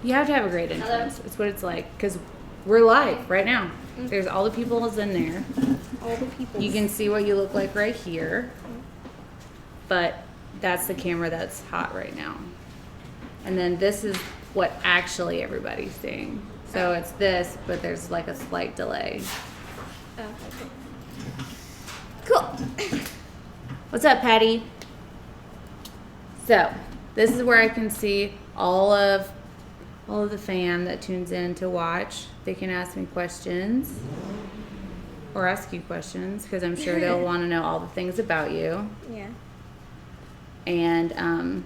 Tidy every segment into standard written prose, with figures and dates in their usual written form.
You have to have a great entrance. It's what it's like. Because we're live right now. There's all the people in there. All the people. You can see what you look like right here. But that's the camera that's hot right now. And then this is what actually everybody's seeing. So it's this, but there's like a slight delay. Oh, okay. Cool. What's up, Patty? So this is where I can see all of the fam that tunes in to watch. They can ask me questions or ask you questions because I'm sure they'll want to know all the things about you. Yeah. And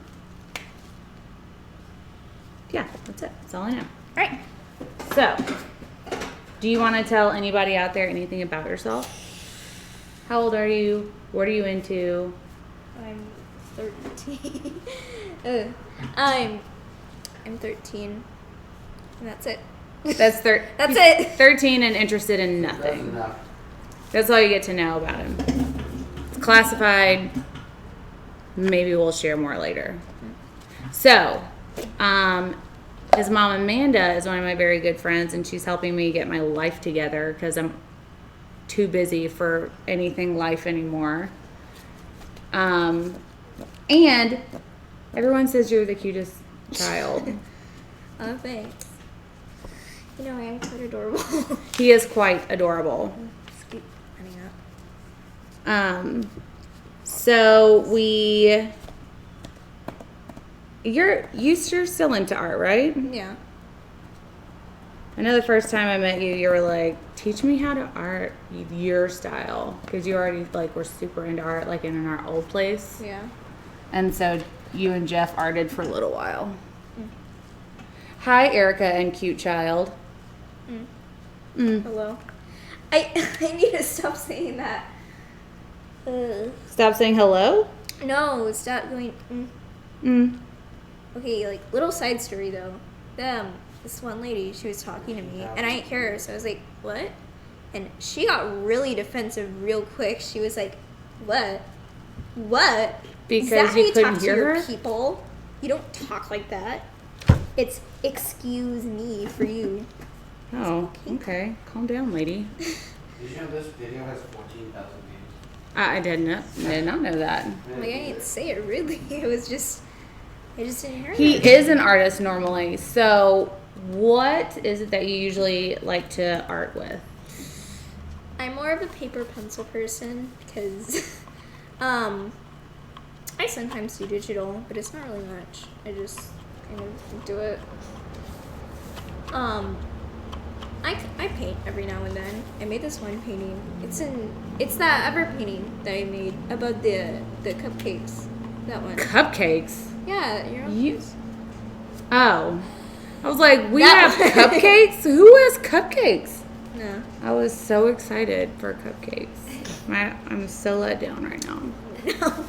yeah, that's it. That's all I know. All right. So, do you want to tell anybody out there anything about yourself? How old are you? What are you into? I'm 13. I'm 13. And that's it. That's That's it. 13 and interested in nothing. That's all you get to know about him. It's classified. Maybe we'll share more later. So, his mom Amanda is one of my very good friends, and she's helping me get my life together because I'm too busy for anything life anymore. And everyone says you're the cutest child. Oh, thanks. You know, I am quite adorable. He is quite adorable. Just keep running up. So you're still into art, right? Yeah. I know the first time I met you, you were like, teach me how to art your style. Because you already were super into art, like in our old place. Yeah. And so you and Jeff arted for a little while. Hi, Erica and cute child. Hello. I need to stop saying that. Stop saying hello? No, stop going. Okay, little side story though. This one lady, she was talking to me, and I didn't hear her, so I was like, "What?" And she got really defensive real quick. She was like, "What? What? Because Is that how you you couldn't talk to hear your her? people? You don't talk like that. It's excuse me for you." Oh, okay. Calm down, lady. Did you know this video has 14,000 views? I did not know that. I didn't say it really. It was just, I just didn't hear He it. is an artist normally. So what is it that you usually like to art with? I'm more of a paper pencil person because I sometimes do digital, but it's not really much. I just kind of do it. I paint every now and then. I made this one painting. It's that ever painting that I made about the cupcakes. That one. Cupcakes? Yeah, your own. Oh. I was like, we That have one. cupcakes? Who has cupcakes? No. I was so excited for cupcakes. I'm so let down right now. No.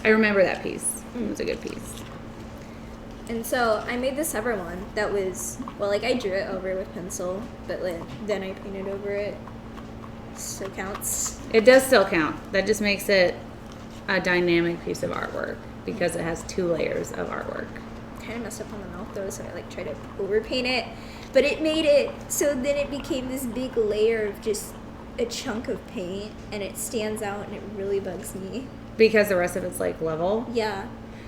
I remember that piece. It was a good piece. And so I made this other one that was, I drew it over with pencil, but then I painted over it. So it counts. It does still count. That just makes it a dynamic piece of artwork because it has 2 layers of artwork. Kind of messed up on the mouth though, so I tried to overpaint it. But it made it so then it became this big layer of just a chunk of paint, and it stands out, and it really bugs me. Because the rest of it's level. Yeah.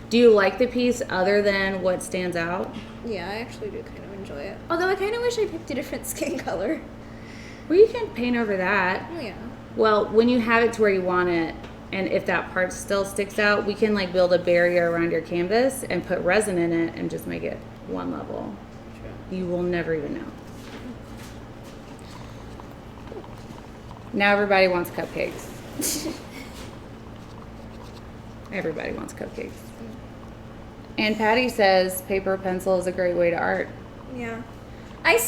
Do you like the piece other than what stands out? Yeah, I actually do kind of enjoy it. Although I kind of wish I picked a different skin color. Well, you can paint over that. Oh, yeah. Well, when you have it to where you want it, and if that part still sticks out, we can build a barrier around your canvas and put resin in it and just make it one level. True. You will never even know. Now everybody wants cupcakes. Everybody wants cupcakes. And Patty says paper pencil is a great way to art. Yeah. I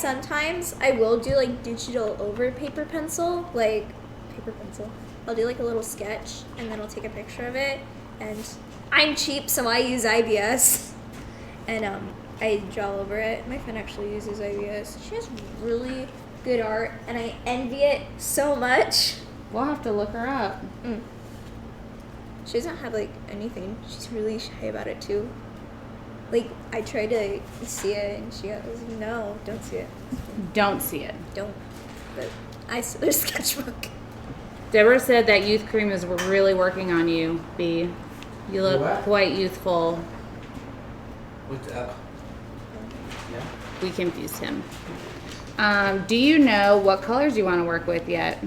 will do digital over paper pencil, paper pencil. I'll do a little sketch, and then I'll take a picture of it, and I'm cheap, so I use IBS, and I draw over it. My friend actually uses IBS. She has really good art, and I envy it so much. We'll have to look her up. She doesn't have anything. She's really shy about it too. Like, I tried to see it, and she was like, no, don't see it. Don't see it. Don't. But I saw their sketchbook. Deborah said that youth cream is really working on you, B. You look What? quite youthful. What's up? Yeah. We confused him. Do you know what colors you want to work with yet?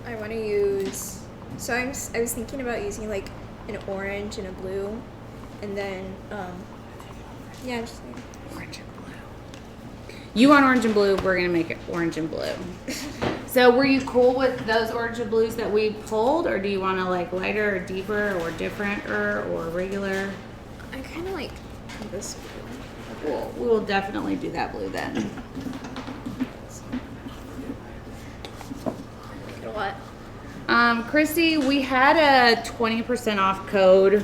I want to use. So I was thinking about using like an orange and a blue, and then yeah, I'm just like, Orange and blue. You want orange and blue, we're going to make it orange and blue. So were you cool with those orange and blues that we pulled, or do you want to like lighter or deeper or different or regular? I kind of like this blue. Well, we will definitely do that blue then. Like a what? Christy, we had a 20% off code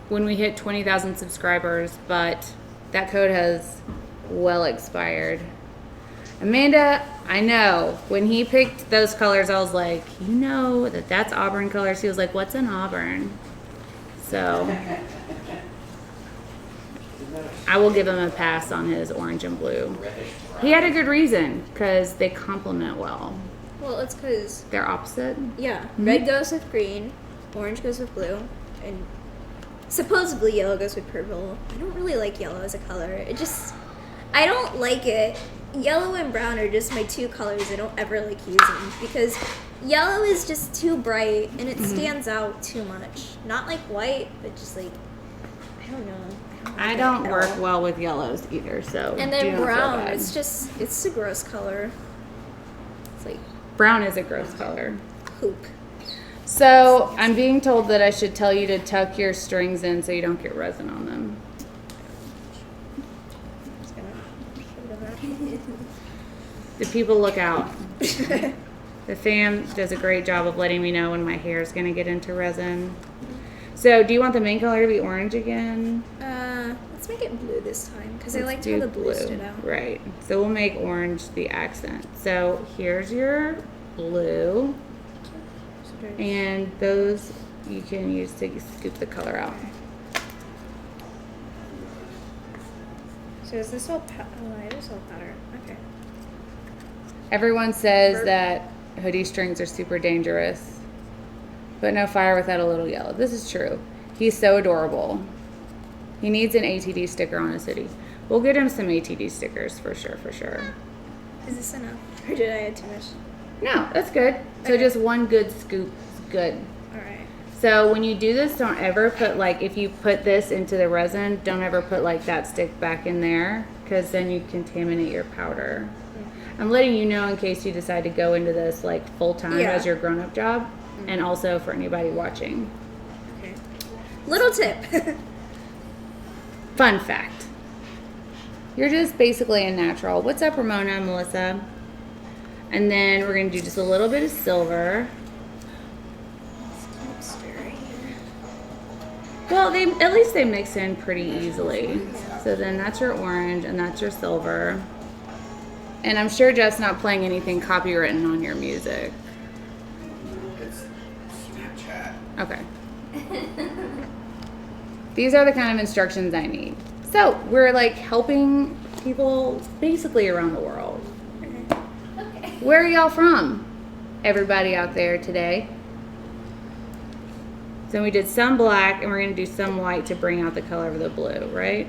when we hit 20,000 subscribers, but that code has well expired. Amanda, I know, when he picked those colors, I was like, you know that's Auburn colors. He was like, what's an Auburn? So I will give him a pass on his orange and blue. He had a good reason, because they complement well. Well, it's because They're opposite. yeah, red goes with green, orange goes with blue, and supposedly yellow goes with purple. I don't really like yellow as a color. I don't like it. Yellow and brown are just my two colors I don't ever like using, because yellow is just too bright and it stands out too much. Not like white, but just like, I don't know. I like don't it at work all. well with yellows either, so And do then not feel brown, bad. it's a gross color. It's like Brown is a gross color. poop. So I'm being told that I should tell you to tuck your strings in so you don't get resin on them. Just gonna put it in The people look out. The fam does a great job of letting me know when my hair is going to get into resin. So do you want the main color to be orange again? Let's make it blue this time, because I Let's liked do how the blue stood out. Right. So we'll make orange the accent. So here's your blue. And those you can use to scoop the color out. So is this all oh, it is all powder. Okay. Everyone says that hoodie strings are super dangerous, but no fire without a little yellow. This is true. He's so adorable. He needs an ATD sticker on his hoodie. We'll get him some ATD stickers for sure, for sure. Is this enough? Or did I add too much? No, that's good. So Okay. just one good scoop is good. Alright. So when you do this, don't ever put like, if you put this into the resin, don't ever put like that stick back in there, because then you contaminate your powder. I'm letting you know in case you decide to go into this like full time Yeah. as your grown up job, and also for anybody watching. Okay. Little tip. Fun fact. You're just basically a natural. What's up, Ramona and Melissa? And then we're going to do just a little bit of silver. Keep stirring. Well, at least they mix in pretty easily. So then that's your orange and that's your silver. And I'm sure Jeff's not playing anything copywritten on your music. It's Snapchat. Okay. These are the kind of instructions I need. So we're like helping people basically around the world. Okay. Where are y'all from? Everybody out there today. So we did some black and we're going to do some white to bring out the color of the blue, right?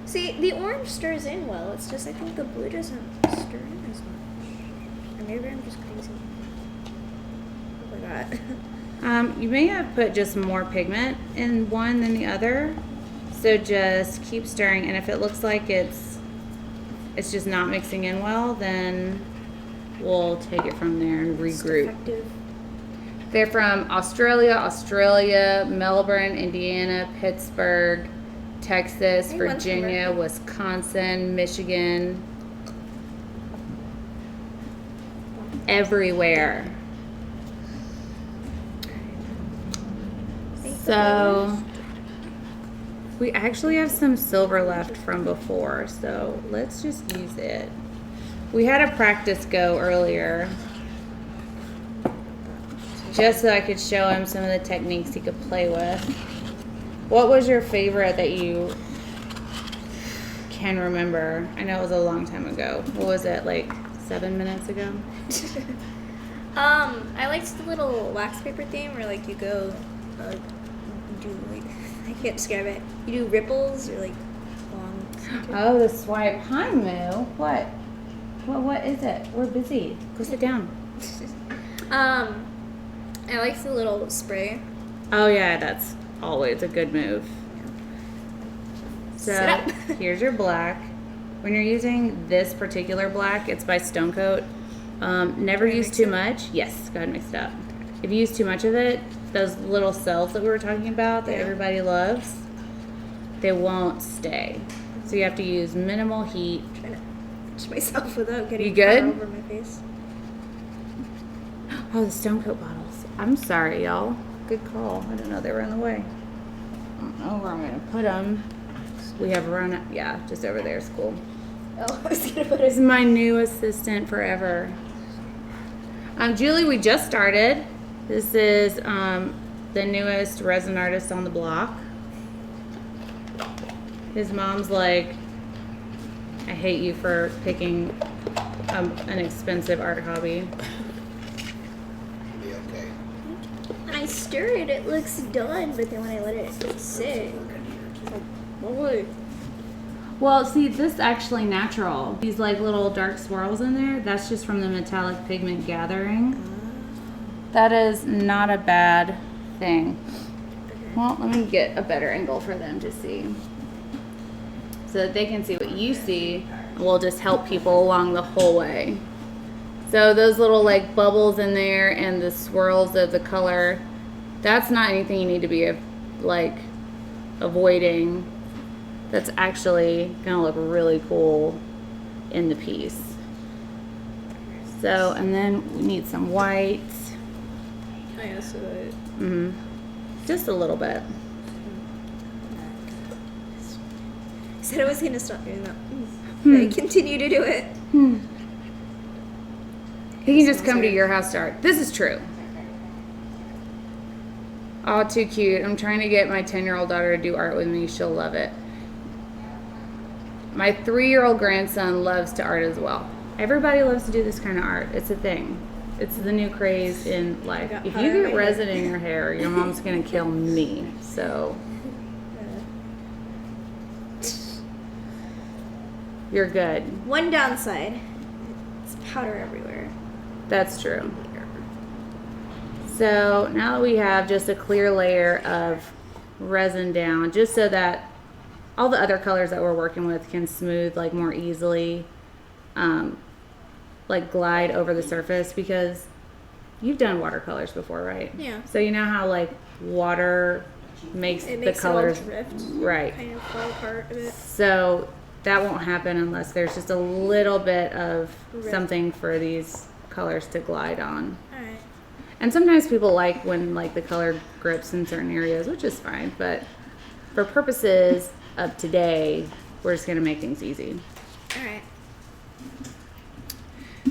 See, the orange stirs in well. It's just I think the blue doesn't stir in as much. Or maybe I'm just crazy. I forgot. You may have put just more pigment in one than the other. So just keep stirring, and if it looks like it's just not mixing in well, then we'll take it from there and regroup. Effective. They're from Australia, Melbourne, Indiana, Pittsburgh, Texas, I went Virginia, somewhere. Wisconsin, Michigan. Everywhere. So we actually have some silver left from before, so let's just use it. We had a practice go earlier. just so I could show him some of the techniques he could play with. What was your favorite that you can remember? I know it was a long time ago. What was it, like 7 minutes ago? I liked the little wax paper thing where like you go do like I can't describe it. You do ripples or like long. Oh, the swipe. Hi, Moo. What? What is it? We're busy. Go sit down. I liked the little spray. Oh yeah, that's always a good move. So Sit up. here's your black. When you're using this particular black, it's by Stone Coat. Never Can I use mix too it? much. Yes, go ahead and mix it up. If you use too much of it, those little cells that we were talking about that Yeah. everybody loves, they won't stay. So you have to use minimal heat. I'm trying to touch myself without getting You good? powder over my face. Oh, the Stone Coat bottles. I'm sorry, y'all. Good call. I didn't know they were in the way. I don't know where I'm going to put them. We have run out. Yeah, just over there is cool. Oh, I was gonna put This is it. my new assistant forever. Julie, we just started. This is the newest resin artist on the block. His mom's like, I hate you for picking an expensive art hobby. Be okay. When I stir it, it looks done, but then when I let it sit, it's like, boy. Well, see, this is actually natural. These like little dark swirls in there, that's just from the metallic pigment gathering. That is not a bad thing. Well, let me get a better angle for them to see. So that they can see what you see. And we'll just help people along the whole way. So those little like bubbles in there and the swirls of the color, that's not anything you need to be like avoiding. That's actually gonna look really cool in the piece. So, and then we need some whites. Oh yeah, so that Just a little bit. I said I was gonna stop doing that. But I continue to do it. He can just come to your house to art. This is true. Oh, too cute. I'm trying to get my 10-year-old daughter to do art with me. She'll love it. My 3-year-old grandson loves to art as well. Everybody loves to do this kind of art. It's a thing. It's the new craze in life. got If powder you in get my resin in your hair, your mom's going to kill me. So you're good. One downside, it's powder everywhere. That's true. So now that we have just a clear layer of resin down, just so that all the other colors that we're working with can smooth like more easily, like glide over the surface, because you've done watercolors before, right? Yeah. So you know how like water makes It the makes colors it all drift. right. Kind of fall apart a bit. So that won't happen unless there's just a little bit of Resin. something for these colors to glide on. Alright. And sometimes people like when like the color grips in certain areas, which is fine, but for purposes of today, we're just gonna make things easy. Alright.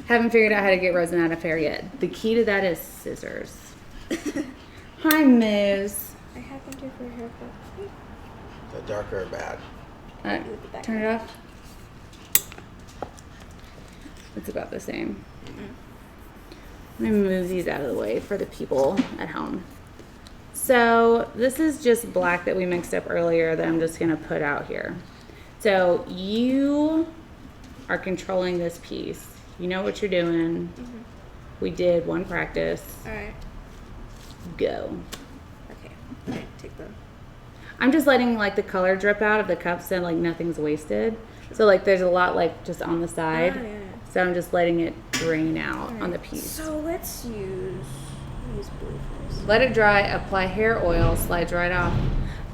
Haven't figured out how to get resin out of hair yet. The key to that is scissors. Hi, Moose. I happen to for a haircut. The darker or bad? Turn it off. It's about the same. Let me move these out of the way for the people at home. So this is just black that we mixed up earlier that I'm just gonna put out here. So you are controlling this piece. You know what you're doing. We did one practice. Alright. Go. Okay. Alright, take them. I'm just letting like the color drip out of the cups so like nothing's wasted. So like there's a lot like just on the side. Oh, yeah. So I'm just letting it drain out on the piece. So let's use blue first. Let it dry, apply hair oil, slides right off.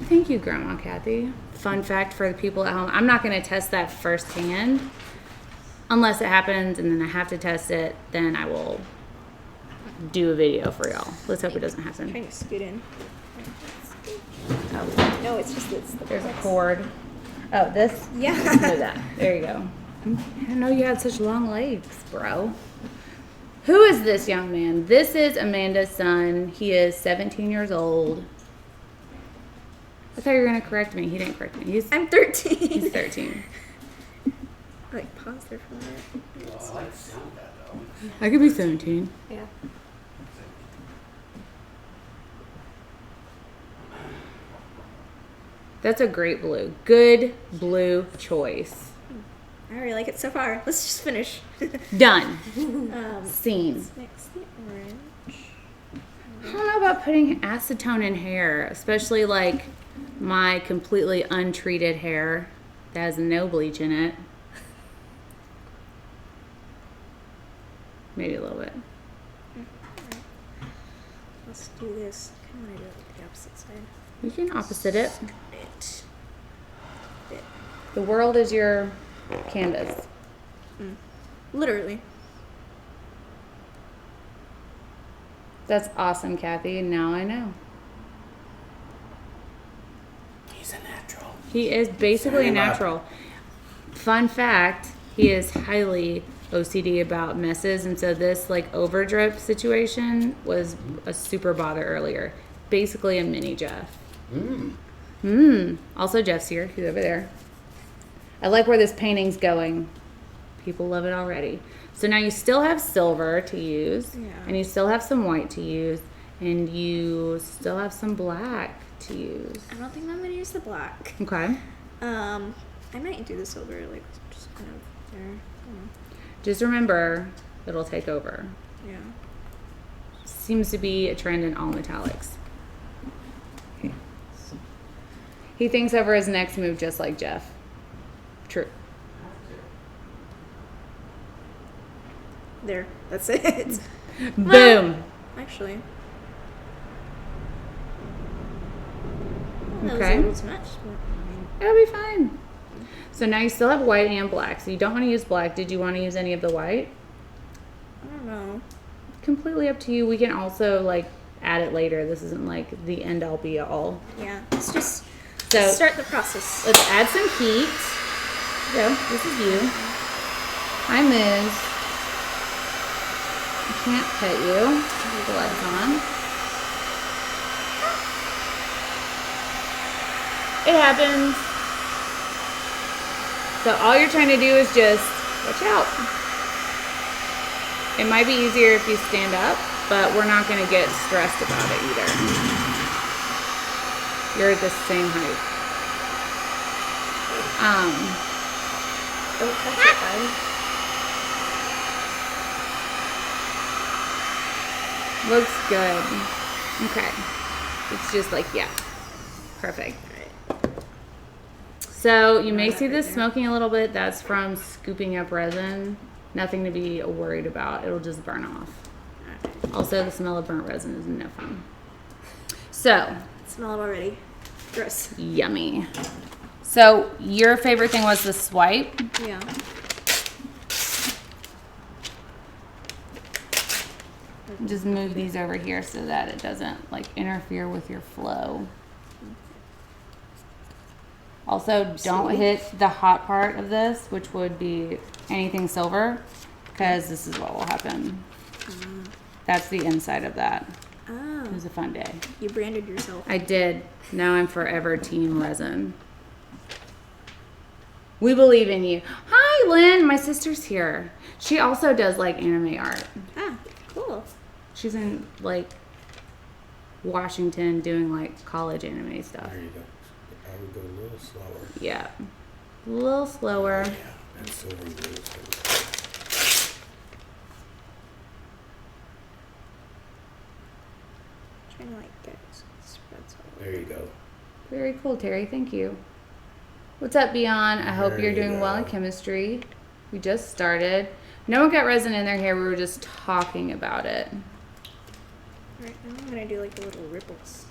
Thank you, Grandma Kathy. Fun fact for the people at home, I'm not gonna test that firsthand. Unless it happens and then I have to test it, then I will do a video for y'all. Let's hope it doesn't I'm happen. trying to scoot in. Oh, No, it's just it's the there's a cord. Oh, this? Yeah. Do that. There you go. I didn't know you had such long legs, bro. Who is this young man? This is Amanda's son. He is 17 years old. I thought you were going to correct me. He didn't correct me. I'm 13. He's 13. Like, pause there for a minute. Well, I like the sound of that though. I could be 17. Yeah. That's a great blue. Good blue choice. I already like it so far. Let's just finish. Done. Um, Scene. let's mix the orange. I don't know about putting acetone in hair, especially like my completely untreated hair that has no bleach in it. Maybe a little bit. Let's do this. I kind of want to do it like the opposite side. You can opposite it. Bit. The world is your canvas. Literally. That's awesome, Kathy. Now I know. He's a natural. He is basically a natural. Fun fact, he is highly OCD about messes, and so this like over drip situation was a super bother earlier. Basically a mini Jeff. Also Jeff's here. He's over there. I like where this painting's going. People love it already. So now you still have silver to use, and you still have some white to use, and you still have some black to use. I don't think I'm gonna use the black. Okay. I might do the silver, like just kind of there. I don't know. Just remember, it'll take over. Yeah. Seems to be a trend in all metallics. Okay. He thinks over his next move just like Jeff. True. There. That's it. Boom. Well, actually. That Okay. was a little too much. But, I mean, It'll be fine. So now you still have white and black. So you don't want to use black. Did you want to use any of the white? I don't know. Completely up to you. We can also like add it later. This isn't like the end all be all. Yeah. Let's just So start the process. let's add some heat. So this is you. Hi, Miz. I can't pet you. The lights on. It happens. So all you're trying to do is just watch out. It might be easier if you stand up, but we're not going to get stressed about it either. You're at the same height. Don't touch it, bud. Looks good. Okay. It's just like, yeah. Perfect. So you may see this smoking a little bit. That's from scooping up resin. Nothing to be worried about. It'll just burn off. Also, the smell of burnt resin is no fun. So, Smell it already. Gross. yummy. So your favorite thing was the swipe. Yeah. Just move these over here so that it doesn't like interfere with your flow. Also, don't hit the hot part of this, which would be anything silver, because this is what will happen. That's the inside of that. Oh. It was a fun day. You branded yourself. I did. Now I'm forever team resin. We believe in you. Hi, Lynn. My sister's here. She also does like anime art. Ah, cool. She's in like Washington doing like college anime stuff. There you go. I would go a little slower. Yeah. A little slower. Yeah, that's silver and blue. Trying to like get it so it spreads out. There you go. Very cool, Terry. Thank you. What's up, Beyond? I hope There you're you doing well in go. chemistry. We just started. No one got resin in their hair. We were just talking about it. Alright, now I'm gonna do like the little ripples.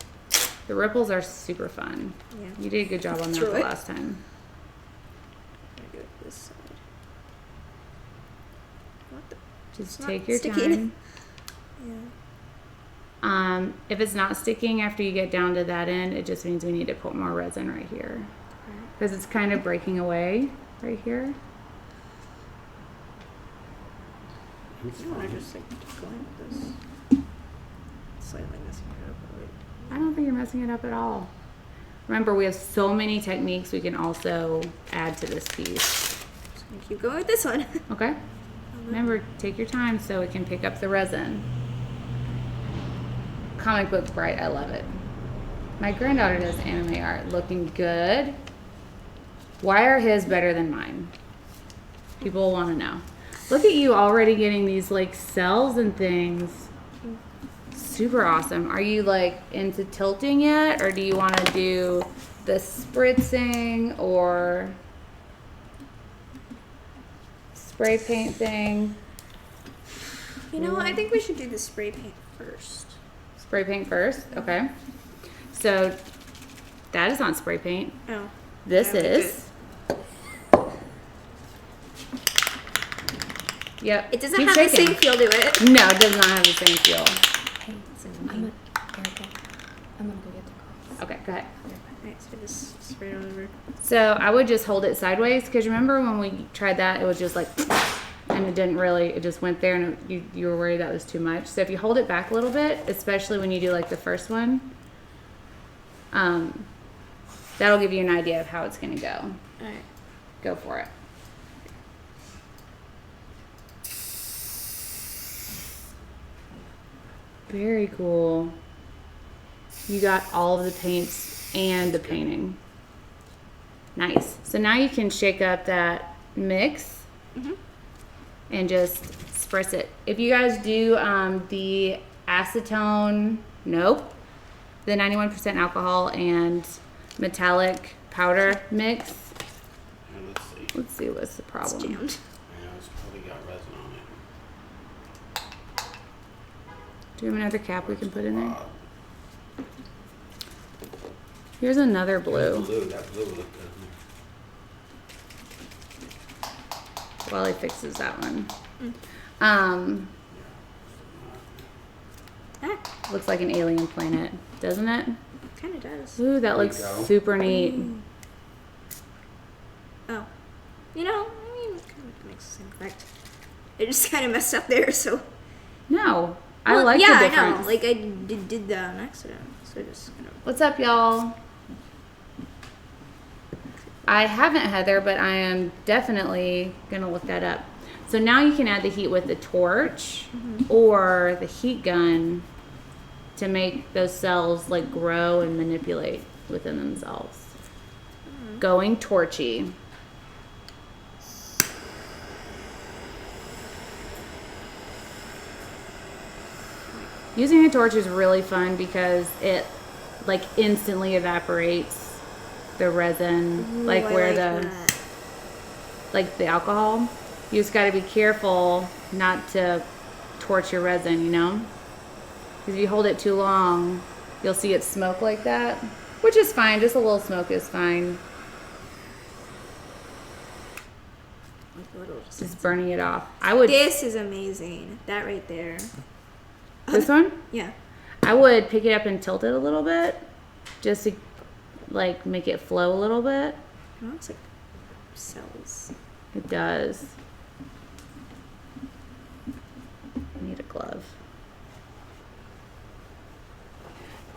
The ripples are super fun. Yeah. You did a good job on that Through the it. last time. I'm gonna do it this side. What the? Just It's take not your sticking. time. Yeah. If it's not sticking after you get down to that end, it just means we need to put more resin right here. Because it's kind of breaking away right here. It's I want to fine. just like go like this. Slightly messing it up, but wait. I don't think you're messing it up at all. Remember, we have so many techniques we can also add to this piece. Just gonna keep going with this one. Okay? Remember, take your time so it can pick up the resin. Comic book bright, I love it. My granddaughter does anime art. Looking good. Why are his better than mine? People want to know. Look at you already getting these like cells and things. Super awesome. Are you like into tilting yet, or do you want to do the spritzing or spray paint thing? You know what? I think we should do the spray paint first. Spray paint first, okay. So that is not spray paint. Oh. This I don't think is. Yep. It doesn't Keep have shaking. the same feel to it. No, it does not have the same feel. Hey, Erica, I'm gonna go get the girls. Okay, go ahead. Alright, so just spray it all over. So I would just hold it sideways, because remember when we tried that, it was just like, and it didn't really, it just went there, and you were worried that was too much. So if you hold it back a little bit, especially when you do like the first one, that'll give you an idea of how it's gonna go. Alright. Go for it. Very cool. You got all of the paints and the painting. Nice. So now you can shake up that mix and just spritz it. If you guys do the acetone, nope, the 91% alcohol and metallic powder mix. And let's see. Let's see what's the It's problem. jammed. Yeah, it's probably got resin on it. Do you have another cap we can put in there? Wow. Here's another blue. That blue looked good. While he fixes that one. Ah, Looks like an alien planet, doesn't it? kind of does. Ooh, that There you looks go. super neat. Oh. You know, I mean, it kind of makes the same effect. It just kind of messed up there, so. No, I Well, like yeah, the I difference. know. Like, I did that on accident. So I just kind of. What's up, y'all? I haven't, Heather, but I am definitely gonna look that up. So now you can add the heat with the torch or the heat gun to make those cells like grow and manipulate within themselves. Going torchy. Using a torch is really fun because it like instantly evaporates the resin, Ooh, like I where like the that. like the alcohol. You just got to be careful not to torch your resin, you know? Because if you hold it too long, you'll see it smoke like that, which is fine. Just a little smoke is fine. Like a little just- Just burning it off. I would This is amazing. That right there. this one. Yeah. I would pick it up and tilt it a little bit, just to like make it flow a little bit. It looks like cells. It does. I need a glove.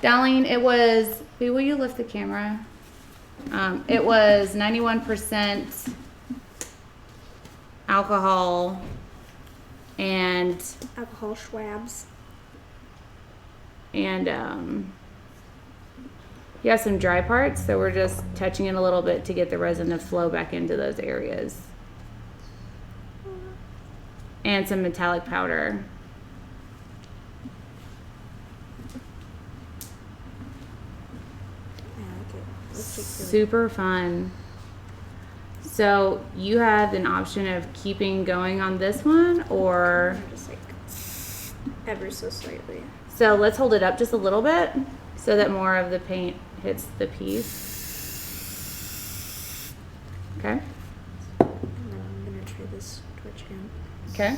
Darlene, it was, wait, will you lift the camera? It was 91% alcohol and Alcohol schwabs. you have some dry parts, so we're just touching it a little bit to get the resin to flow back into those areas. And some metallic powder. I like it. Looks like really Super fun. So you have an option of keeping going on this one, or just like ever so slightly. so let's hold it up just a little bit so that more of the paint hits the piece. Okay. And then I'm gonna try this torch again. Okay.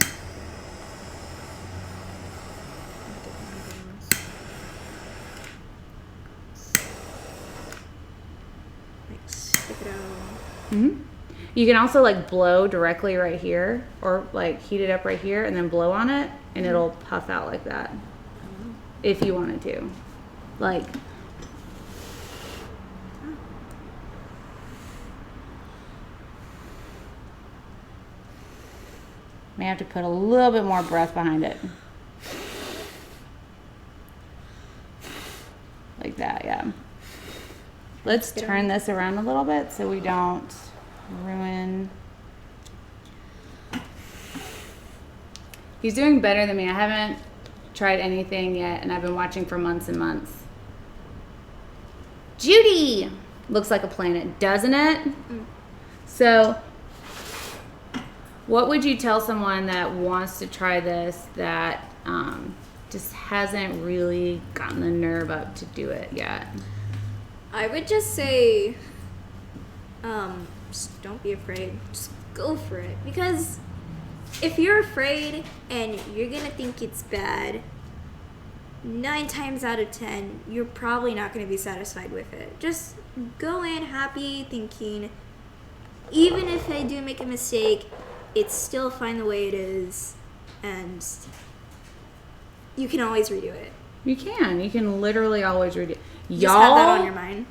Like stick it out. You You can also like blow directly right here, or like heat it up right here and then blow on it, and it'll puff out like that. If you wanted to. Like, may have to put a little bit more breath behind it. Like that, yeah. Let's turn this around a little bit so we don't ruin. He's doing better than me. I haven't tried anything yet, and I've been watching for months and months. Judy! Looks like a planet, doesn't it? So, what would you tell someone that wants to try this that just hasn't really gotten the nerve up to do it yet? I would just say, just don't be afraid. Just go for it. Because if you're afraid and you're gonna think it's bad, 9 times out of 10, you're probably not gonna be satisfied with it. Just go in happy, thinking, even if I do make a mistake, it's still fine the way it is, and you can always redo it. You can literally always read it. Just have that on your mind.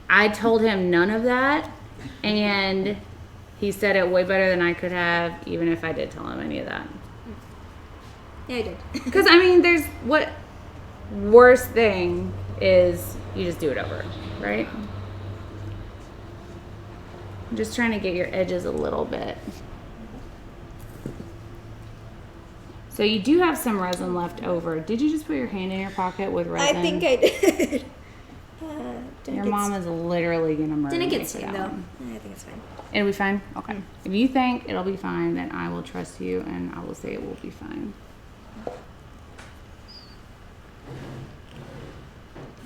I told him none of that, and he said it way better than I could have, even if I did tell him any of that. Yeah, I did. Because, I mean, there's what worst thing is you just do it over, right? I'm just trying to get your edges a little bit. So you do have some resin left over. Did you just put your hand in your pocket with resin? I think I did. Your mom is literally gonna murder Didn't me get for stained that though. one. I think it's fine. It'll be fine? Okay. If you think it'll be fine, then I will trust you and I will say it will be fine.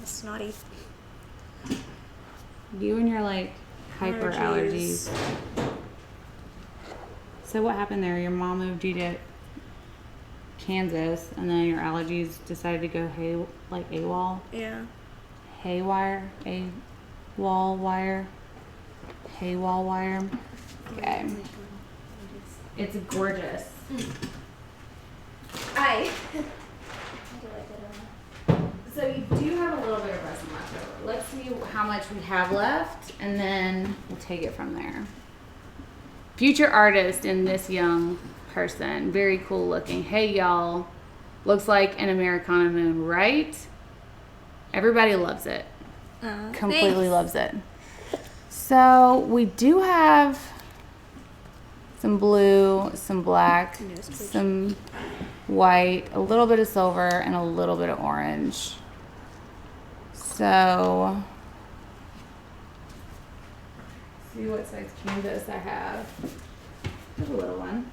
It's snotty. You and your like hyper allergies. So what happened there? Your mom moved you to Kansas and then your allergies decided to go AWOL? Yeah. Haywire? AWOL wire? Haywall wire? Okay. It's gorgeous. So you do have a little bit of resin left over. Let's see how much we have left, and then we'll take it from there. Future artist in this young person. Very cool looking. Hey, y'all. Looks like an Americana moon, right? Everybody loves it. Completely loves it. So we do have some blue, some black, some white, a little bit of silver, and a little bit of orange. So, see what size canvas I have. Just a little one.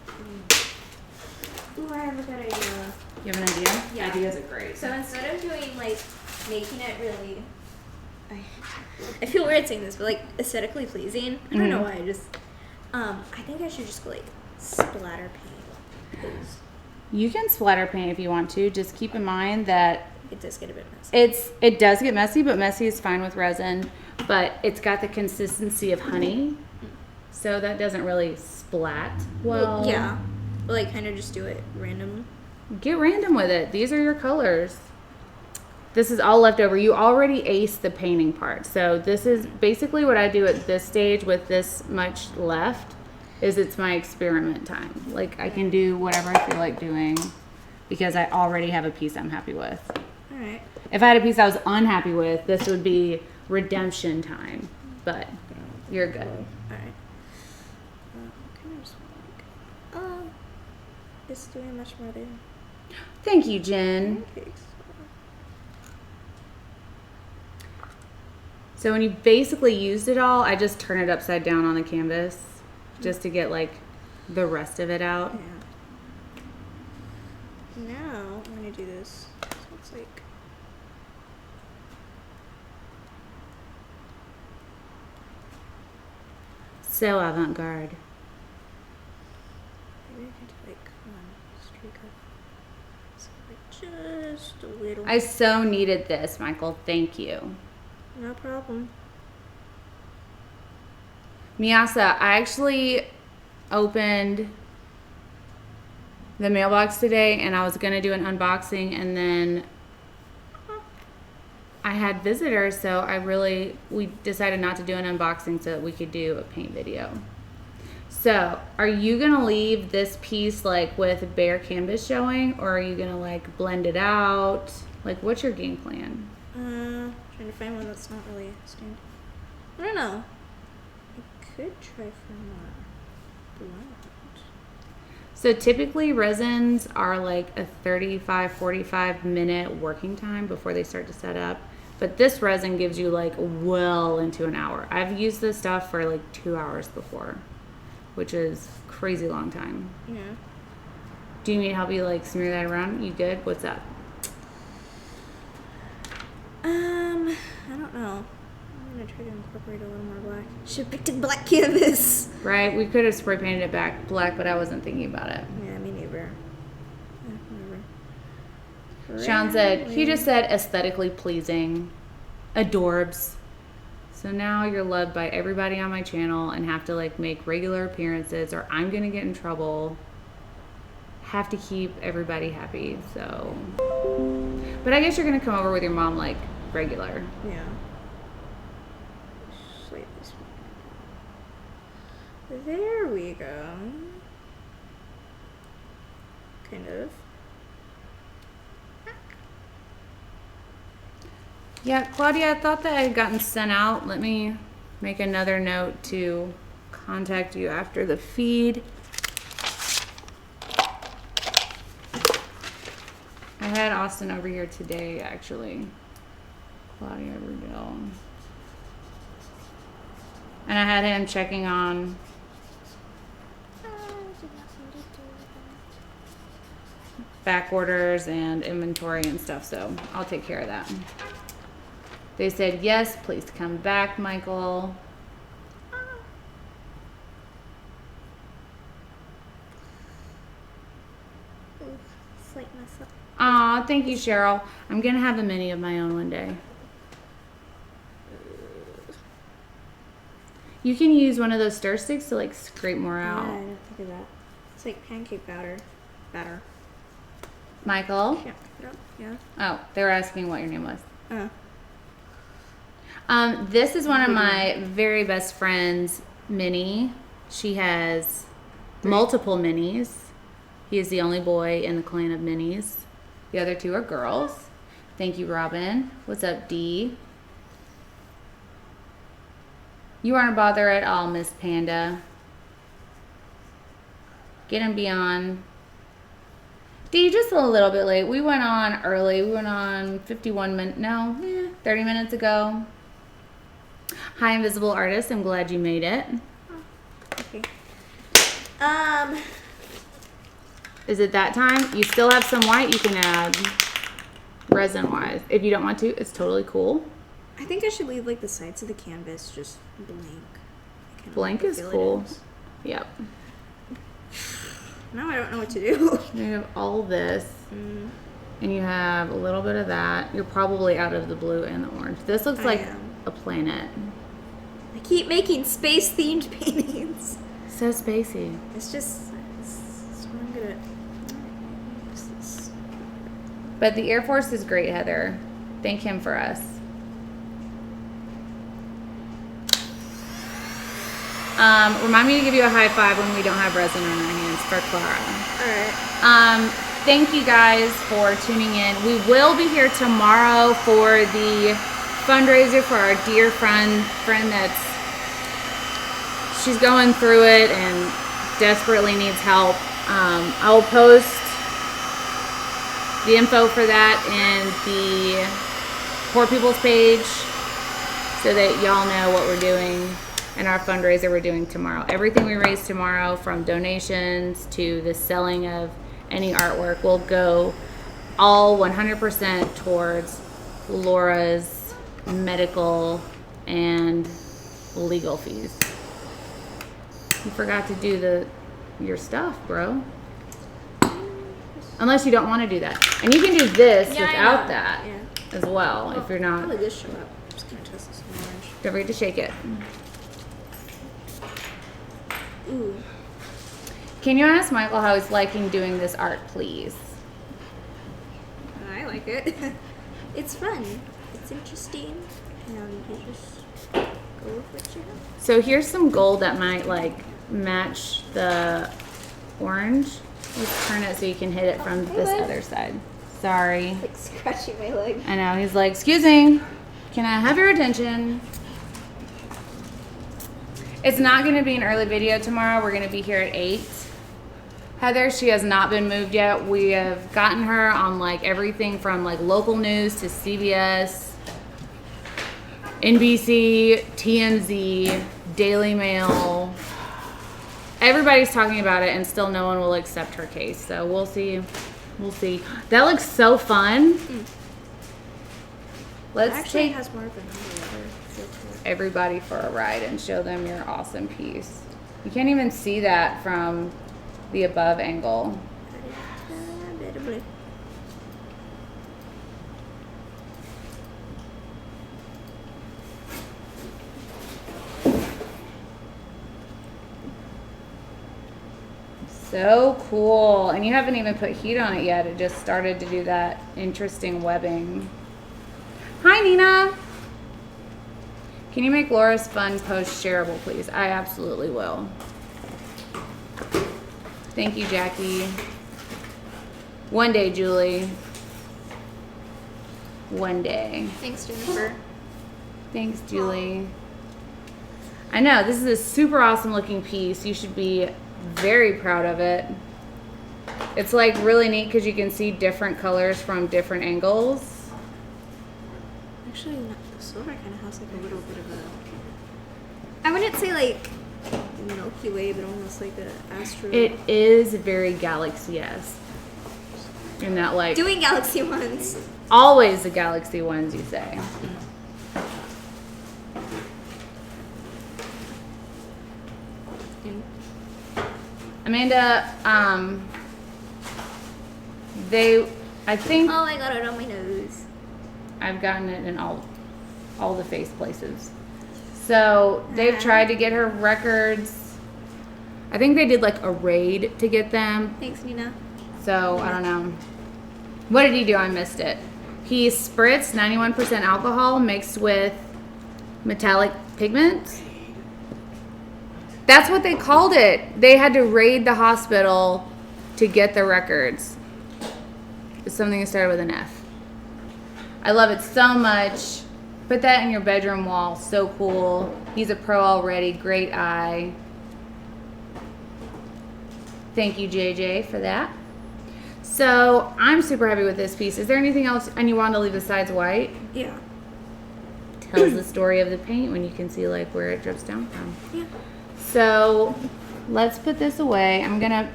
Ooh, I have a good idea. You have an idea? Yeah. Ideas are great. So instead of doing like making it really, I feel weird saying this, but like aesthetically pleasing. I don't know why. I just, I think I should just go like splatter paint. 'Cause You can splatter paint if you want to. Just keep in mind that it does get a bit messy. it does get messy, but messy is fine with resin. But it's got the consistency of honey, so that doesn't really splat well. Yeah, but like kind of just do it random. Get random with it. These are your colors. This is all left over. You already aced the painting part. So this is basically what I do at this stage with this much left is it's my experiment time. Like I can do whatever I feel like doing because I already have a piece I'm happy with. All right. If I had a piece I was unhappy with, this would be redemption time. But you're good. All right. Kind of just like, it's doing much more there. Thank you, Jen. Thanks. So when you basically used it all, I just turn it upside down on the canvas just to get like the rest of it out. Yeah. Now I'm gonna do this. So it's like So avant-garde. maybe I could do like one streak of so like just a little. I so needed this, Michael. Thank you. No problem. Miasa, I actually opened the mailbox today and I was going to do an unboxing, and then I had visitors, so we decided not to do an unboxing so that we could do a paint video. So, are you going to leave this piece like with bare canvas showing, or are you going to like blend it out? Like, what's your game plan? Trying to find one that's not really stained. I don't know. I could try for more blend. So typically resins are like a 35-45 minute working time before they start to set up. But this resin gives you like well into an hour. I've used this stuff for like 2 hours before, which is crazy long time. Yeah. Do you need help you like smear that around? You good? What's up? I don't know. I'm gonna try to incorporate a little more black. Should have picked a black canvas. Right? We could have spray painted it back black, but I wasn't thinking about it. Yeah, me neither. Whatever. Sean said, he just said aesthetically pleasing. Adorbs. So now you're loved by everybody on my channel and have to like make regular appearances, or I'm gonna get in trouble. Have to keep everybody happy, so. But I guess you're gonna come over with your mom like regular. Yeah. Slightly smaller. There we go. Kind of. Yeah, Claudia, I thought that I had gotten sent out. Let me make another note to contact you after the feed. I had Austin over here today, actually. Claudia Rudell. And I had him checking on back orders and inventory and stuff, so I'll take care of that. They said, yes, please come back, Michael. Slight mess up. Aw, thank you, Cheryl. I'm gonna have a mini of my own one day. You can use one of those stir sticks to like scrape more out. Yeah, I didn't think of that. It's like pancake batter. Michael? Yeah. Oh, they were asking what your name was. Oh. This is one of my very best friends, Minnie. She has multiple minis. He is the only boy in the clan of minis. The other two are girls. Thank you, Robin. What's up, Dee? You aren't a bother at all, Miss Panda. Get him beyond. Dee, just a little bit late. We went on early. We went on 51 minutes. No, 30 minutes ago. Hi, Invisible Artist. I'm glad you made it. Okay. Is it that time? You still have some white you can add resin-wise. If you don't want to, it's totally cool. I think I should leave like the sides of the canvas just blank. Blank is cool. Yep. Now I don't know what to do. You have all this, and you have a little bit of that. You're probably out of the blue and the orange. This looks like a planet. I keep making space-themed paintings. So spacey. It's what I'm good at. But the Air Force is great, Heather. Thank him for us. Remind me to give you a high five when we don't have resin on our hands for Clara. Alright. Thank you guys for tuning in. We will be here tomorrow for the fundraiser for our dear friend that's she's going through it and desperately needs help. I will post the info for that in the Poor People's page so that y'all know what we're doing and our fundraiser we're doing tomorrow. Everything we raise tomorrow, from donations to the selling of any artwork, will go all 100% towards Laura's medical and legal fees. You forgot to do your stuff, bro. Unless you don't want to do that. And you can do this without that as well, if you're not. Probably this show up. I'm just gonna test this in orange. Don't forget to shake it. Ooh. Can you ask Michael how he's liking doing this art, please? I like it. It's fun. It's interesting. And you just go with what you have. So here's some gold that might like match the orange. Let's turn it so you can hit it from Hey, this bud. other side. Sorry. Like scratching my leg. I know. He's like, excuse me. Can I have your attention? It's not going to be an early video tomorrow. We're going to be here at 8. Heather, she has not been moved yet. We have gotten her on like everything from like local news to CBS, NBC, TMZ, Daily Mail. Everybody's talking about it and still no one will accept her case. So we'll see. We'll see. That looks so fun. Let's Actually, take it has more of a number letter. everybody for a ride and show them your awesome piece. You can't even see that from the above angle. So cool. And you haven't even put heat on it yet. It just started to do that interesting webbing. Hi, Nina. Can you make Laura's fun post shareable, please? I absolutely will. Thank you, Jackie. One day, Julie. One day. Thanks, Jennifer. Thanks, Julie. I know, this is a super awesome looking piece. You should be very proud of it. It's like really neat because you can see different colors from different angles. Actually, not, the silver kind of has like a little bit of a. I wouldn't say like Milky Way, but almost like a astro. It is very galaxy-esque. And that like Doing galaxy ones. always the galaxy ones, you say. Amanda, I think Oh, I got it on my nose. I've gotten it in all the face places. So they've tried to get her records. I think they did like a raid to get them. Thanks, Nina. So I don't know. What did he do? I missed it. He spritzed 91% alcohol mixed with metallic pigment. That's what they called it. They had to raid the hospital to get the records. It's something that started with an F. I love it so much. Put that in your bedroom wall. So cool. He's a pro already. Great eye. Thank you, JJ, for that. So I'm super happy with this piece. Is there anything else? And you want to leave the sides white? Yeah. Tells the story of the paint when you can see like where it drips down from. Yeah. So let's put this away.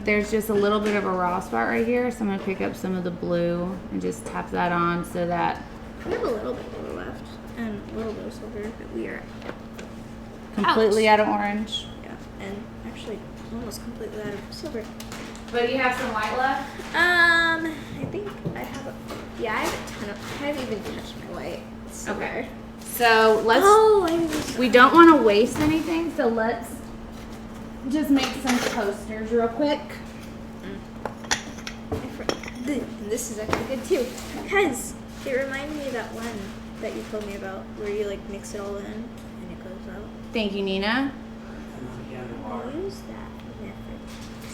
There's just a little bit of a raw spot right here. So I'm gonna pick up some of the blue and just tap that on so that We have a little bit more left and a little bit of silver, but we are completely out of orange. yeah, and actually almost completely out of silver. But you have some white left? I think I have I have a ton of. I haven't even touched my white. Silver. Okay. So let's. Oh, I was. We don't want to waste anything, so let's just make some posters real quick. This is actually good too, because it reminded me of that one that you told me about, where you like mix it all in and it goes out. Thank you, Nina. I'll use that method.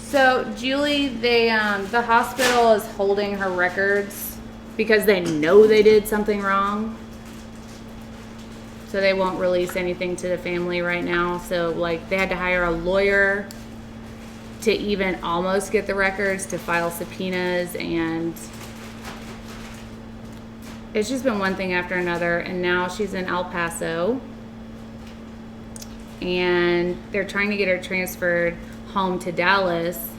So Julie, the hospital is holding her records because they know they did something wrong. So they won't release anything to the family right now. So like they had to hire a lawyer to even almost get the records, to file subpoenas, and it's just been one thing after another. And now she's in El Paso and they're trying to get her transferred home to Dallas,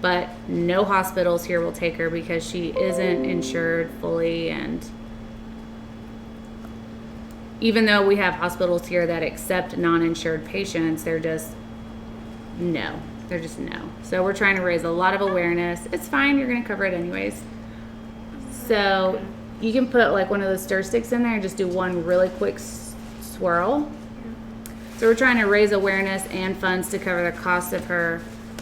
but no hospitals here will take her because she isn't insured fully. And even though we have hospitals here that accept non-insured patients, they're just no. So we're trying to raise a lot of awareness. It's fine. You're going to cover it anyways. So you can put like one of those stir sticks in there and just do one really quick swirl. So we're trying to raise awareness and funds to cover the cost of her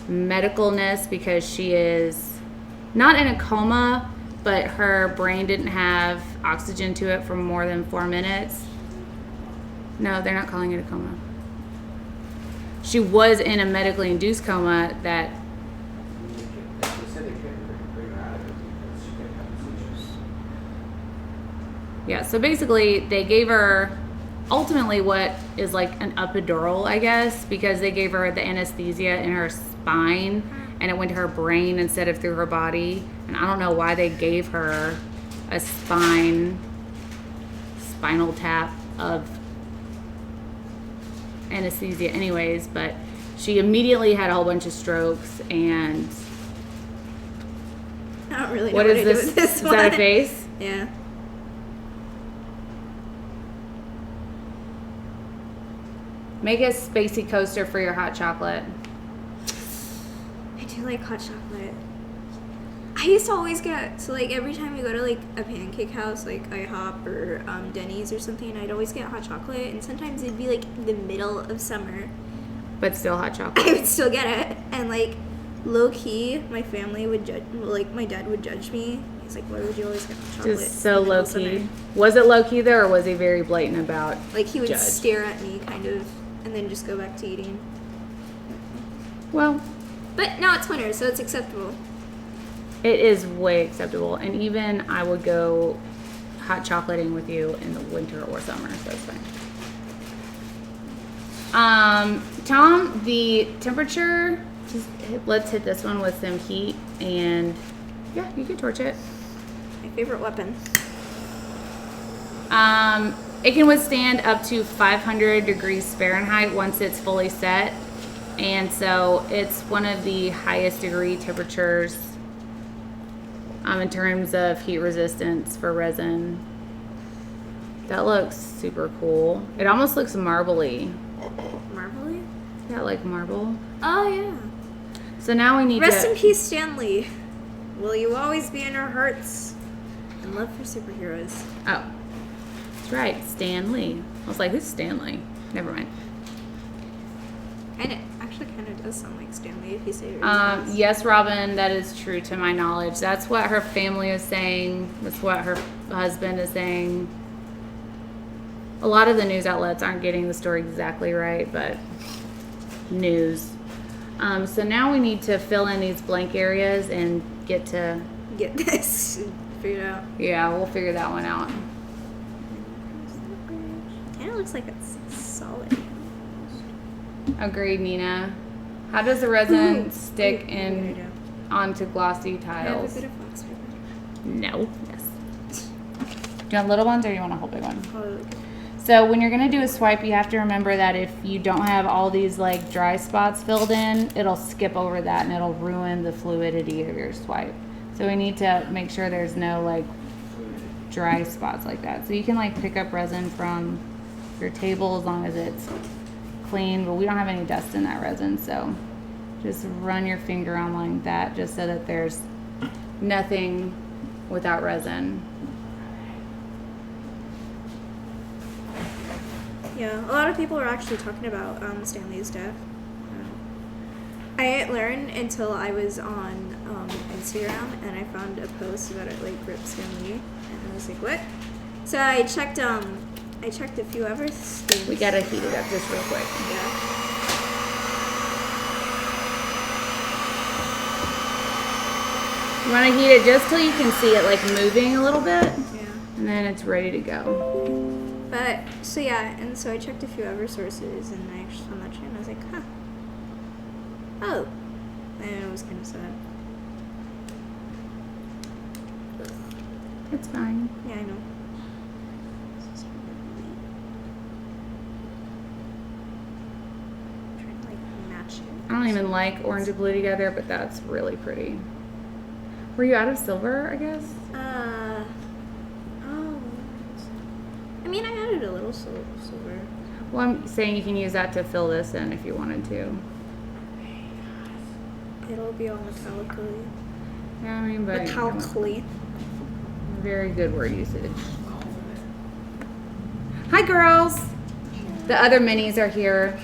medicalness because she is not in a coma, but her brain didn't have oxygen to it for more than 4 minutes. No, they're not calling it a coma. She was in a medically induced coma that They said they couldn't bring her out of it because she kept having seizures. yeah, so basically they gave her ultimately what is like an epidural, I guess, because they gave her the anesthesia in her spine and it went to her brain instead of through her body. And I don't know why they gave her a spinal tap of anesthesia anyways, but she immediately had a whole bunch of strokes. And I don't really know what what is to do this? with this Is one. that a face? Yeah. Make a spacey coaster for your hot chocolate. I do like hot chocolate. I used to always get, so like every time we go to like a pancake house, like IHOP or Denny's or something, I'd always get hot chocolate, and sometimes it'd be like the middle of summer. But still hot I chocolate. would still get it, and like low key, my family would judge, like my dad would judge me. He's like, "Why would you always get hot chocolate?" Just so in the middle low of summer?" key. Was it low key though, or was he very blatant about? Like he would Judge. stare at me, kind of, and then just go back to eating. Well, But now it's winter, so it's acceptable. it is way acceptable, and even I would go hot chocolating with you in the winter or summer, so it's fine. Tom, the temperature. Let's hit this one with some heat, and yeah, you can torch it. My favorite weapon. It can withstand up to 500 degrees Fahrenheit once it's fully set. And so it's one of the highest degree temperatures in terms of heat resistance for resin. That looks super cool. It almost looks marbly. Marbly? Yeah, like marble. Oh yeah. So now we need Rest to... in peace, Stanley. Will you always be in our hearts? And love for superheroes. Oh, that's right, Stan Lee. I was like, who's Stanley? Never mind. And it actually kind of does sound like Stanley if you say it really fast. Yes, Robin, that is true to my knowledge. That's what her family is saying. That's what her husband is saying. A lot of the news outlets aren't getting the story exactly right, but news. So now we need to fill in these blank areas and get to... Get this figured out. Yeah, we'll figure that one out. Kind of looks like it's solid. Agreed, Nina. How does the resin Ooh. stick Ooh, in there onto glossy I have a tiles? bit of wax paper. No. Yes. Do you want little ones or do you want a whole big one? Oh, So when you're gonna do a swipe, you have to remember that if you don't have all these like dry spots filled in, it'll skip over that and it'll ruin the fluidity of your swipe. So we need to make sure there's no like dry spots like that. So you can like pick up resin from your table as long as it's clean, but we don't have any dust in that resin, so just run your finger on like that just so that there's nothing without resin. yeah, a lot of people are actually talking about Stanley's death. I didn't learn until I was on Instagram and I found a post about it, like Rip Stanley, and I was like, what? So I checked a few other things. We gotta heat it up just real quick. Yeah. You want to heat it just till you can see it like moving a little bit, Yeah. and then it's ready to go. But so yeah, and so I checked a few other sources, and I actually found that true, and I was like, huh. Oh. And it was kind of sad. It's fine. Yeah, I know. Trying to like match it. I don't even like orange and blue together, but that's really pretty. Were you out of silver, I guess? Oh. I mean, I added a little silver. Well, I'm saying you can use that to fill this in if you wanted to. It'll be all metallically. Yeah, I mean, but Metallically. very good word usage. Hi, girls. The other minis are here.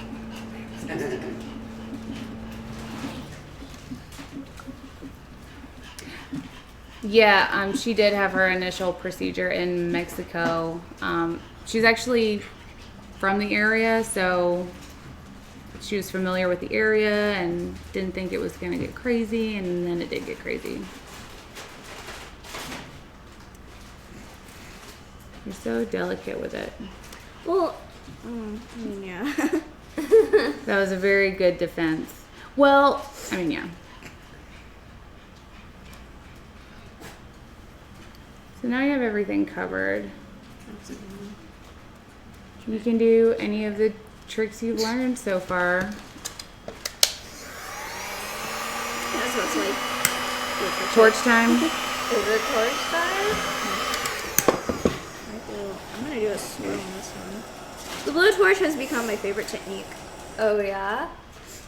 Yeah, she did have her initial procedure in Mexico. She's actually from the area, so she was familiar with the area and didn't think it was going to get crazy, and then it did get crazy. You're so delicate with it. Well, yeah. That was a very good defense. Well, I mean, yeah. So now you have everything covered. You can do any of the tricks you've learned so far. That's what it's like. Torch time. Is it torch time? I'm gonna do a swirl on this one. The blowtorch has become my favorite technique. Oh yeah.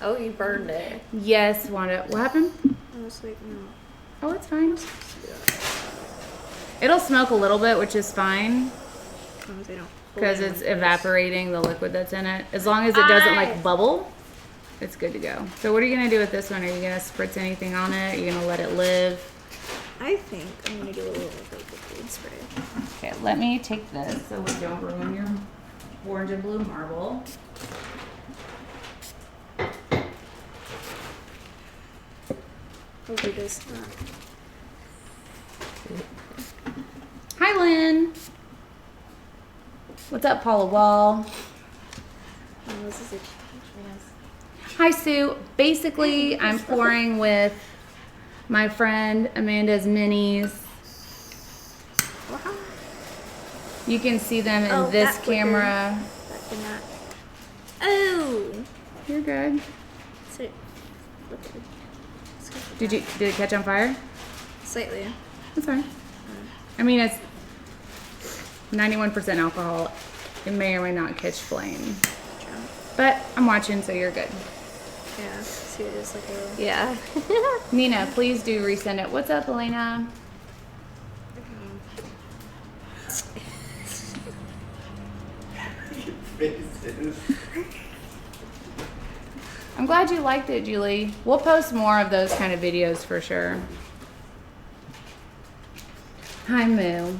Oh, you burned it. Yes, Wanda. What happened? I was like, no. Oh, it's fine. It'll smoke a little bit, which is fine As long as I don't. because it's evaporating the liquid that's in it. As long as it doesn't like bubble, it's good to go. So what are you gonna do with this one? Are you gonna spritz anything on it? Are you gonna let it live? I think I'm gonna do a little of like a food spray. Okay, let me take this so we don't ruin your orange and blue marble. Hopefully this not. Hi, Lynn. What's up, Paula Wall? Oh, this is a Hi, Sue. Basically, I'm pouring with my friend Amanda's minis. Wow. You can see them in Oh, this that quicker. camera. That did not. Oh. You're good. So, Did it catch on fire? Slightly. That's fine. I mean, it's 91% alcohol. It may or may not catch flame. But I'm watching, so you're good. Yeah. See, it is like a. Yeah. Nina, please do resend it. What's up, Elena? I'm glad you liked it, Julie. We'll post more of those kind of videos for sure. Hi, Moo.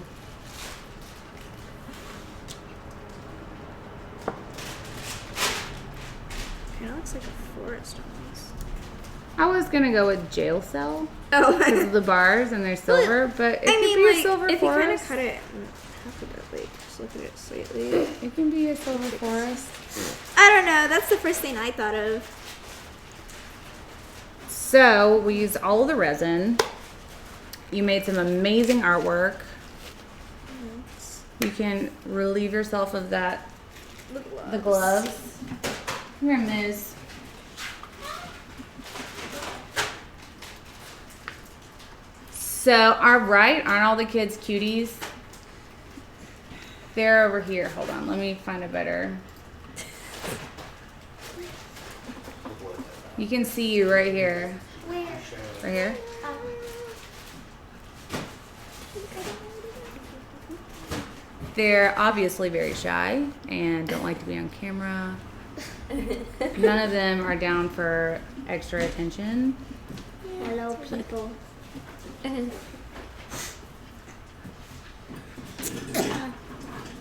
Kind of looks like a forest almost. I was gonna go with jail cell Oh. because of the bars and they're silver, but it could be a silver if you kind of forest. cut it in half a bit, like just look at it slightly. It can be a silver forest. I don't know. That's the first thing I thought of. So we used all of the resin. You made some amazing artwork. You can relieve yourself of that. The gloves. Come here, Ms. So, aren't all the kids cuties? They're over here. Hold on, let me find a better. You can see you right here. Where? Right here. They're obviously very shy and don't like to be on camera. None of them are down for extra attention. Hello, people.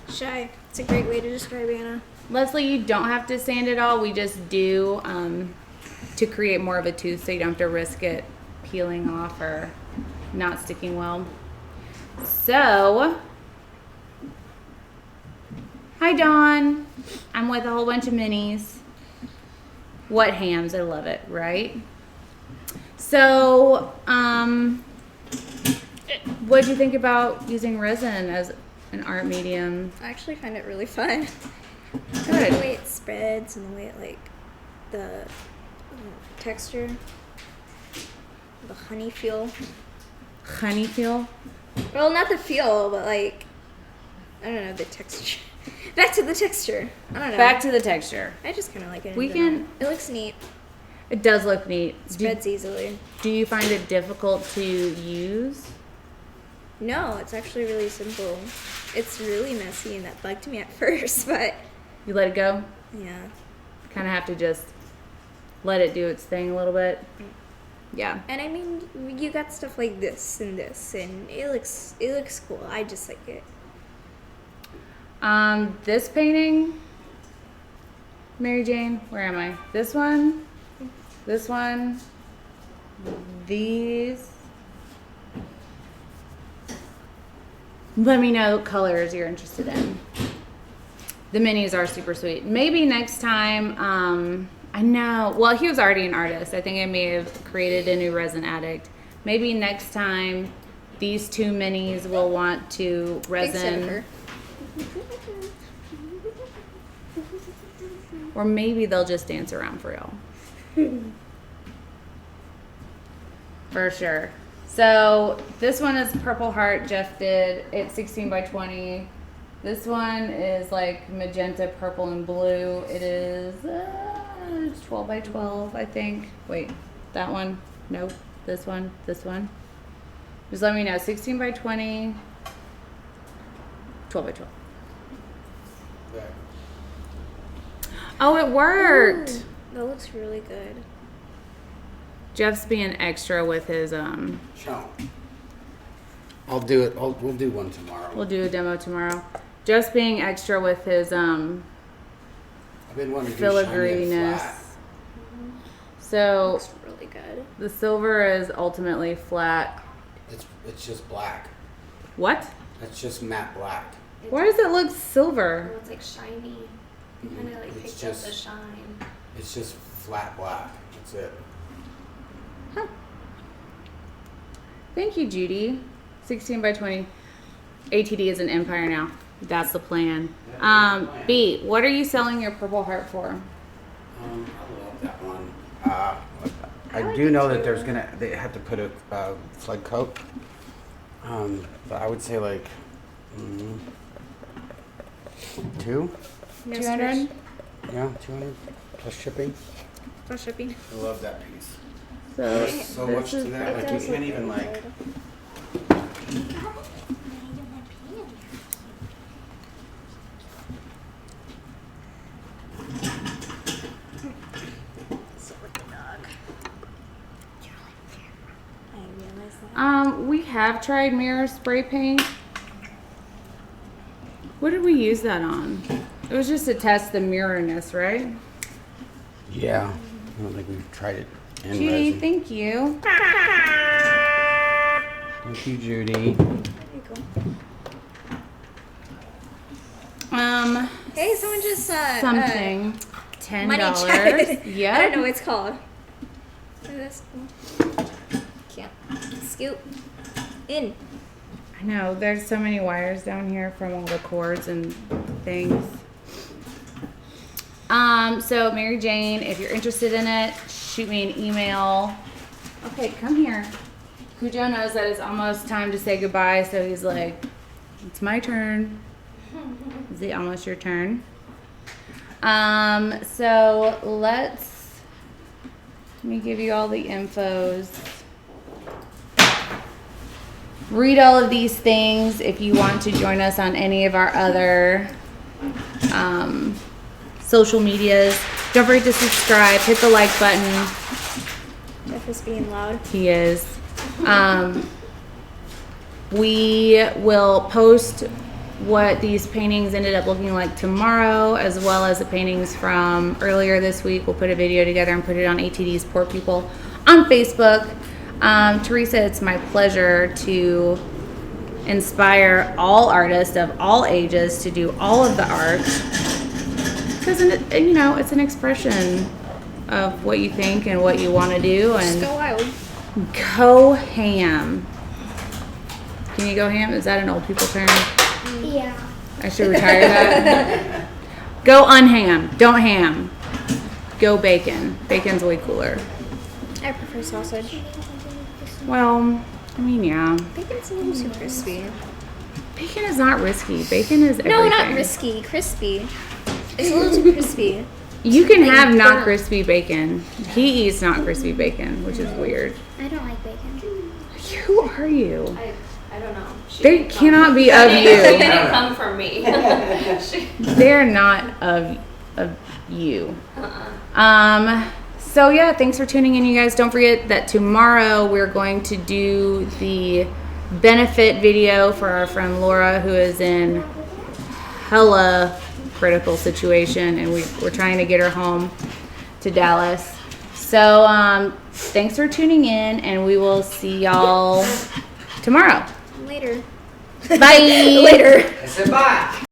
Shy. It's a great way to describe Anna. Leslie, you don't have to sand it all. We just do to create more of a tooth so you don't have to risk it peeling off or not sticking well. So, hi Dawn. I'm with a whole bunch of minis. What hams? I love it, right? So, what do you think about using resin as an art medium? I actually find it really fun. I like Good. the way it spreads and the way it, like, the texture. The honey feel. Honey feel? Well, not the feel, but, like, I don't know, the texture. Back to the texture. I don't know. Back to the texture. I just kind of like it. in We general. can- It looks neat. It does look neat. Spreads easily. Do you find it difficult to use? No, it's actually really simple. It's really messy, and that bugged me at first, but You let it go? Yeah. Kind of have to just let it do its thing a little bit. Yeah. And I mean, you got stuff like this, and it looks cool. I just like it. This painting, Mary Jane, where am I? This one, these. Let me know what colors you're interested in. The minis are super sweet. Maybe next time, I know, well, he was already an artist. I think I may have created a new resin addict. Maybe next time these 2 minis will want to resin. Or maybe they'll just dance around for real. For sure. So this one is Purple Heart Jeff did. It's 16 by 20. This one is like magenta, purple, and blue. It is 12 by 12, I think. Wait, that one? Nope. This one. Just let me know. 16 by 20. 12 by 12. There. Oh, it worked. Ooh, that looks really good. Jeff's being extra with his Show. I'll do it. We'll do one tomorrow. We'll do a demo tomorrow. Jeff's being extra with his I've been wanting to do shiny and filigreyness. flat. So Looks really good. the silver is ultimately flat. It's just black. What? It's just matte black. Why does it look silver? It's like shiny. Kind of like It's picked up just- the shine. It's just flat black. That's it. Huh. Thank you, Judy. 16 by 20. ATD is an empire now. That's the plan. B, what are you selling your Purple Heart for? I love that one. I do know that they have to put a flood coat. But I would say like 2. 200? Yeah, 200 plus shipping. For shipping. I love that piece. So There's so this much to is- that. Like you can't even like. We have tried mirror spray paint. What did we use that on? It was just to test the mirrorness, right? Yeah, I don't think we've tried it in Judy, resin. thank you. Thank you, Judy. Hey, someone just Something. $10. money check. Yep. I don't know what it's called. Oh, that's cool. Can't scoot in. I know, there's so many wires down here from all the cords and things. So Mary Jane, if you're interested in it, shoot me an email. Okay, come here. Cujo knows that it's almost time to say goodbye, so he's like, it's my turn. Is it almost your turn? So let me give you all the infos. Read all of these things if you want to join us on any of our other social medias. Don't forget to subscribe, hit the like button. Jeff is being loud. He is. We will post what these paintings ended up looking like tomorrow, as well as the paintings from earlier this week. We'll put a video together and put it on ATD's Poor People on Facebook. Teresa, it's my pleasure to inspire all artists of all ages to do all of the art, because it's an expression of what you think and what you want to do, Just and go wild. go ham. Can you go ham? Is that an old people term? Yeah. I should retire that. Go unham. Don't ham. Go bacon. Bacon's way cooler. I prefer sausage. Well, I mean, yeah. Bacon's a little too crispy. Bacon is not risky. Bacon is everything. No, not risky. Crispy. It's a little too crispy. You can have not burnt. crispy bacon. He eats not crispy bacon, which is weird. I don't like bacon. Who are you? I don't know. They cannot be of She you. didn't come from me. They're not of you. So yeah, thanks for tuning in, you guys. Don't forget that tomorrow we're going to do the benefit video for our friend Laura, who is in hella critical situation, and we're trying to get her home to Dallas. So thanks for tuning in, and we will see y'all tomorrow. Later. Bye. Later. I said bye.